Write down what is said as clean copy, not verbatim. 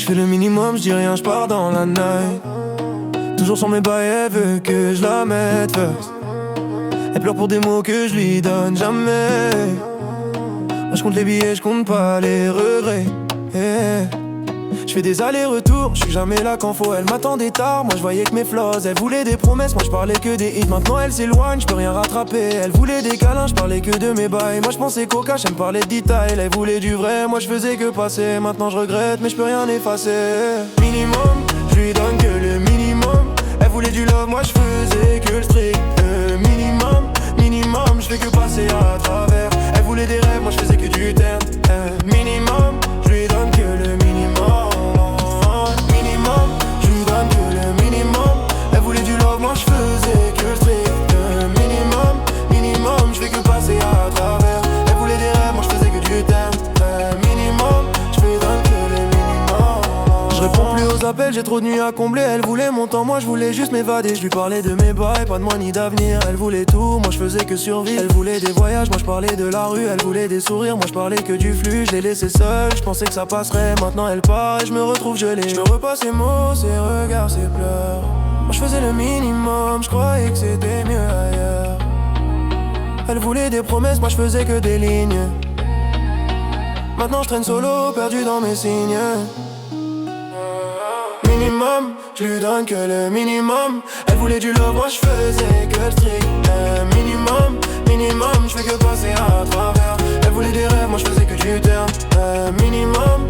Je fais le minimum, je dis rien, je pars dans la night. Toujours sur mes bails, elle veut que je la mette first. Elle pleure pour des mots que je lui donne jamais. Moi je compte les billets, je compte pas les regrets. Je fais des allers-retours, je suis jamais là quand faut. Elle m'attendait tard, moi je voyais que mes flaws. Elle voulait des promesses, moi je parlais que des hits. Maintenant elle s'éloigne, je peux rien rattraper. Elle voulait des câlins, je parlais que de mes bails. Moi je pensais qu'au cash, elle me parlait de détails. Elle voulait du vrai, moi je faisais que passer. Maintenant je regrette, mais je peux rien effacer. Minimum, je lui donne que le minimum. Elle voulait du love, moi je faisais que le strict minimum, minimum, je fais que passer à travers. Elle voulait des rêves, moi je faisais que du terme. Minimum, je lui donne que le minimum. Minimum, je lui donne que le minimum. Elle voulait du love, moi je faisais que le strict minimum, minimum, je fais que passer à travers. Elle voulait des rêves, moi je faisais que du terme. Minimum, je lui donne que le minimum. Je réponds plus aux appels, j'ai trop de nuits à combler. Elle voulait mon temps, moi je voulais juste m'évader. Je lui parlais de mes bails, pas de moi ni d'avenir. Elle voulait tout, moi je faisais que survivre. Elle voulait des voyages, moi je parlais de la rue. Elle voulait des sourires, moi je parlais que du flux. Je l'ai laissée seule, je pensais que ça passerait. Maintenant elle part et je me retrouve gelé. Je me repasse ses mots, ses regards, ses pleurs. Moi je faisais le minimum, je croyais que c'était mieux ailleurs. Elle voulait des promesses, moi je faisais que des lignes. Maintenant je traîne solo, perdu dans mes signes. Minimum, je lui donne que le minimum. Elle voulait du love, moi je faisais que le strict minimum, minimum, je fais que passer à travers. Elle voulait des rêves, moi je faisais que du terme minimum,